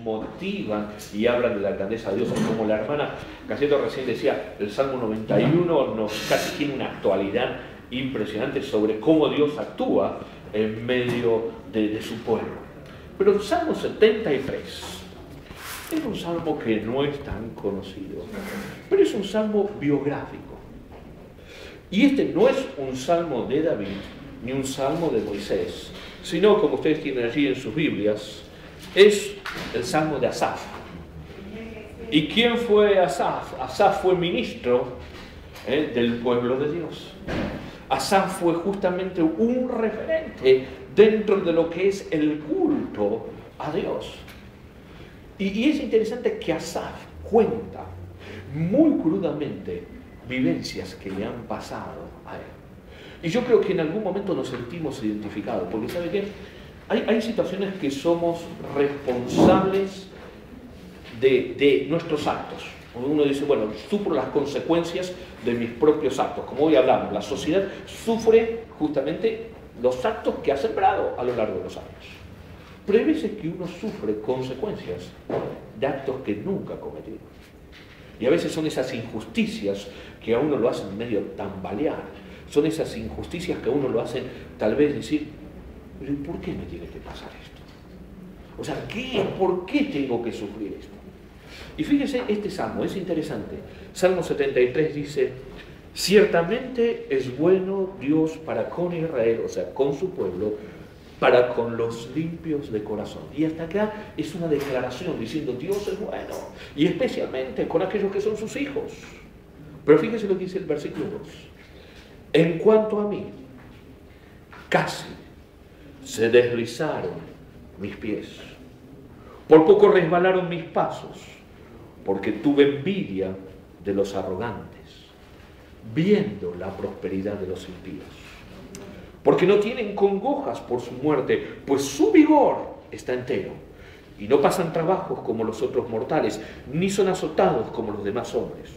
motivan y hablan de la grandeza de Dios. Como la hermana Caseto recién decía, el Salmo 91 casi tiene una actualidad impresionante sobre cómo Dios actúa en medio de su pueblo. Pero el Salmo 73 es un salmo que no es tan conocido, pero es un salmo biográfico. Y este no es un salmo de David, ni un salmo de Moisés, sino, como ustedes tienen allí en sus Biblias, es el salmo de Asaf. ¿Y quién fue Asaf? Asaf fue ministro del pueblo de Dios. Asaf fue justamente un referente dentro de lo que es el culto a Dios. Y es interesante que Asaf cuenta muy crudamente vivencias que le han pasado a él. Y yo creo que en algún momento nos sentimos identificados, porque ¿sabe qué? Hay situaciones que somos responsables de nuestros actos. Uno dice, bueno, sufro las consecuencias de mis propios actos. Como hoy hablamos, la sociedad sufre justamente los actos que ha sembrado a lo largo de los años. Pero hay veces que uno sufre consecuencias de actos que nunca ha cometido. Y a veces son esas injusticias que a uno lo hacen medio tambalear. Son esas injusticias que a uno lo hacen tal vez decir, pero ¿por qué me tiene que pasar esto? O sea, ¿por qué tengo que sufrir esto? Y fíjese, este salmo es interesante. Salmo 73 dice, ciertamente es bueno Dios para con Israel, o sea, con su pueblo, para con los limpios de corazón. Y hasta acá es una declaración diciendo, Dios es bueno, y especialmente con aquellos que son sus hijos. Pero fíjese lo que dice el versículo 2. En cuanto a mí, casi se deslizaron mis pies, por poco resbalaron mis pasos, porque tuve envidia de los arrogantes, viendo la prosperidad de los impíos. Porque no tienen congojas por su muerte, pues su vigor está entero, y no pasan trabajos como los otros mortales, ni son azotados como los demás hombres.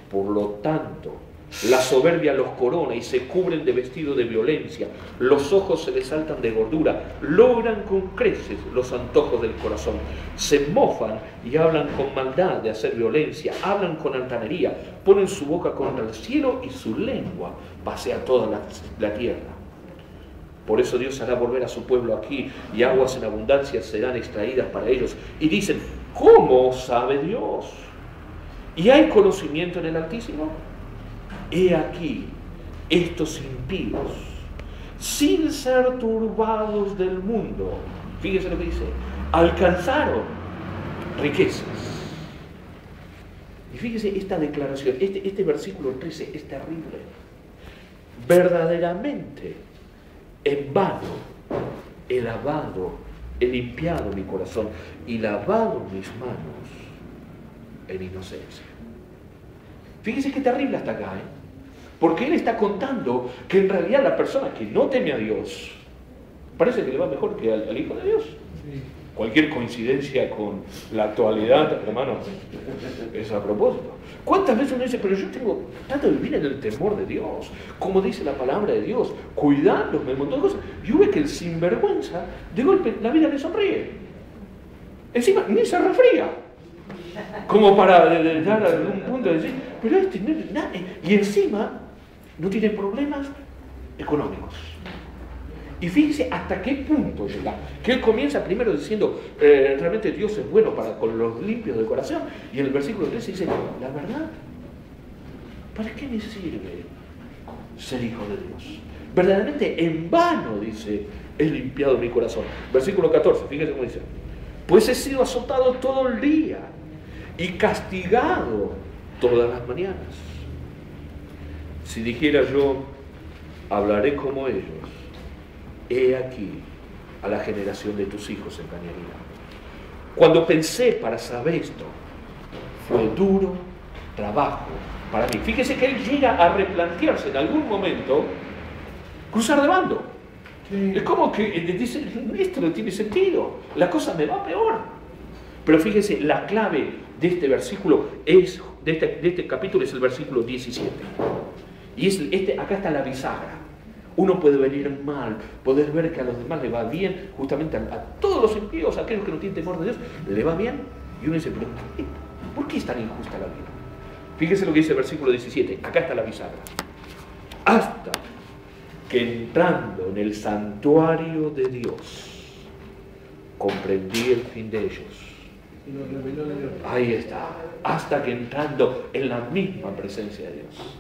Por lo tanto, la soberbia los corona y se cubren de vestido de violencia, los ojos se les saltan de gordura, logran con creces los antojos del corazón, se mofan y hablan con maldad de hacer violencia, hablan con altanería, ponen su boca contra el cielo y su lengua pasea toda la tierra. Por eso Dios hará volver a su pueblo aquí, y aguas en abundancia serán extraídas para ellos. Y dicen, ¿cómo sabe Dios? ¿Y hay conocimiento en el Altísimo? He aquí, estos impíos, sin ser turbados del mundo, fíjese lo que dice, alcanzaron riquezas. Y fíjese esta declaración, este versículo 13 es terrible. Verdaderamente, en vano he lavado, he limpiado mi corazón y lavado mis manos en inocencia. Fíjese qué terrible hasta acá, porque él está contando que en realidad la persona que no teme a Dios parece que le va mejor que al Hijo de Dios. Sí. Cualquier coincidencia con la actualidad, hermano, es a propósito. ¿Cuántas veces uno dice, pero yo trato de vivir en el temor de Dios, como dice la palabra de Dios, cuidándome, un montón de cosas? Y uno ve que el sinvergüenza, de golpe, la vida le sonríe. Encima, ni se resfría. Como para dar algún punto de decir, pero este no es nada. Y encima, no tiene problemas económicos. Y fíjense hasta qué punto llega. Que él comienza primero diciendo, realmente Dios es bueno para con los limpios de corazón. Y en el versículo 13 dice, la verdad, ¿para qué me sirve ser hijo de Dios? Verdaderamente en vano, dice, he limpiado mi corazón. Versículo 14, fíjense cómo dice, pues he sido azotado todo el día y castigado todas las mañanas. Si dijera yo, hablaré como ellos, he aquí a la generación de tus hijos engañaría. Cuando pensé para saber esto, fue duro trabajo para mí. Fíjese que él llega a replantearse en algún momento cruzar de bando. Sí. Es como que dice, esto no tiene sentido, la cosa me va peor. Pero fíjese, la clave de este versículo, de este capítulo, es el versículo 17. Y acá está la bisagra. Uno puede venir mal, poder ver que a los demás le va bien, justamente a todos los impíos, a aquellos que no tienen temor de Dios, le va bien. Y uno dice, pero ¿por qué es tan injusta la vida? Fíjese lo que dice el versículo 17, acá está la bisagra. Hasta que entrando en el santuario de Dios, comprendí el fin de ellos. Ahí está, hasta que entrando en la misma presencia de Dios.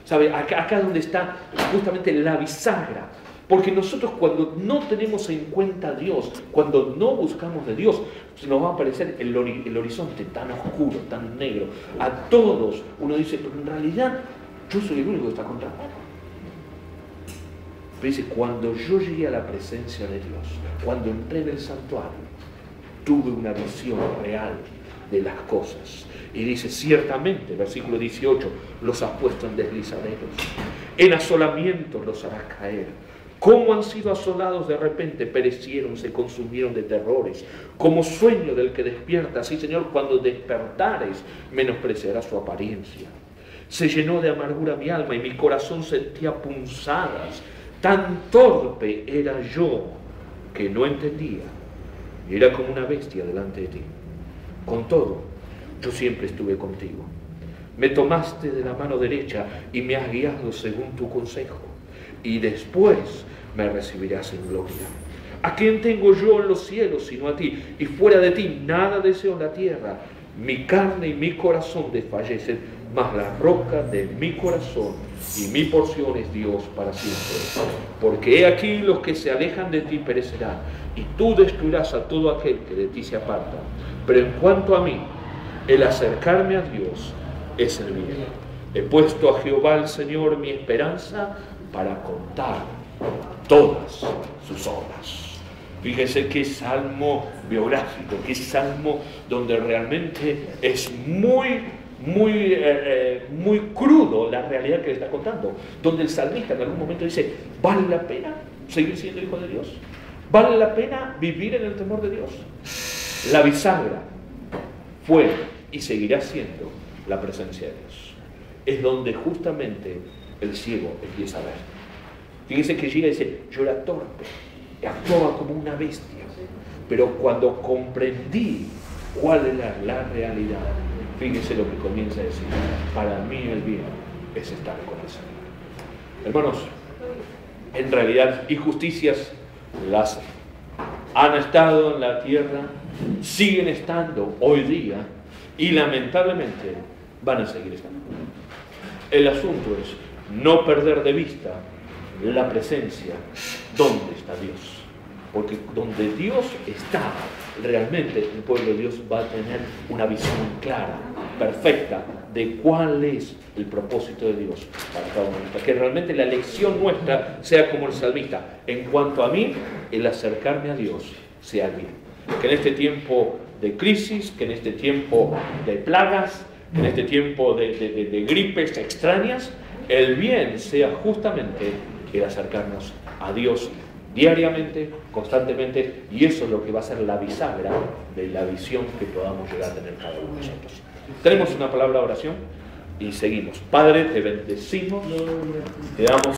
¿Sabe? Acá donde está justamente la bisagra. Porque nosotros cuando no tenemos en cuenta a Dios, cuando no buscamos de Dios, nos va a aparecer el horizonte tan oscuro, tan negro. A todos uno dice, pero en realidad yo soy el único que está contra mí. Pero dice, cuando yo llegué a la presencia de Dios, cuando entré en el santuario, tuve una visión real de las cosas. Y dice, ciertamente, versículo 18, los has puesto en deslizaderos, en asolamientos los harás caer. Como han sido asolados de repente, perecieron, se consumieron de terrores, como sueño del que despierta. Así, Señor, cuando despertares, menospreciarás su apariencia. Se llenó de amargura mi alma y mi corazón sentía punzadas. Tan torpe era yo que no entendía. Era como una bestia delante de ti. Con todo, yo siempre estuve contigo. Me tomaste de la mano derecha y me has guiado según tu consejo. Y después me recibirás en gloria. ¿A quién tengo yo en los cielos sino a ti? Y fuera de ti nada deseo en la tierra. Mi carne y mi corazón desfallecen, mas la roca de mi corazón y mi porción es Dios para siempre. Porque he aquí los que se alejan de ti perecerán, y tú destruirás a todo aquel que de ti se aparta. Pero en cuanto a mí, el acercarme a Dios es el bien. He puesto a Jehová el Señor mi esperanza para contar todas sus obras. Fíjese qué salmo biográfico, qué salmo donde realmente es muy crudo la realidad que le está contando, donde el salmista en algún momento dice, ¿vale la pena seguir siendo hijo de Dios? ¿Vale la pena vivir en el temor de Dios? La bisagra fue y seguirá siendo la presencia de Dios. Es donde justamente el ciego empieza a ver. Fíjense que llega y dice, yo era torpe, actuaba como una bestia, pero cuando comprendí cuál era la realidad, fíjense lo que comienza a decir, para mí el bien es estar con el Señor. Hermanos, en realidad injusticias las han estado en la tierra, siguen estando hoy día y lamentablemente van a seguir estando. El asunto es no perder de vista la presencia, ¿dónde está Dios? Porque donde Dios está, realmente el pueblo de Dios va a tener una visión clara, perfecta, de cuál es el propósito de Dios para cada uno. Para que realmente la elección nuestra sea como el salmista. En cuanto a mí, el acercarme a Dios sea el bien. Que en este tiempo de crisis, que en este tiempo de plagas, que en este tiempo de gripes extrañas, el bien sea justamente el acercarnos a Dios diariamente, constantemente, y eso es lo que va a ser la bisagra de la visión que podamos llegar a tener cada uno de nosotros. Tenemos una palabra de oración y seguimos. Padre, te bendecimos, te damos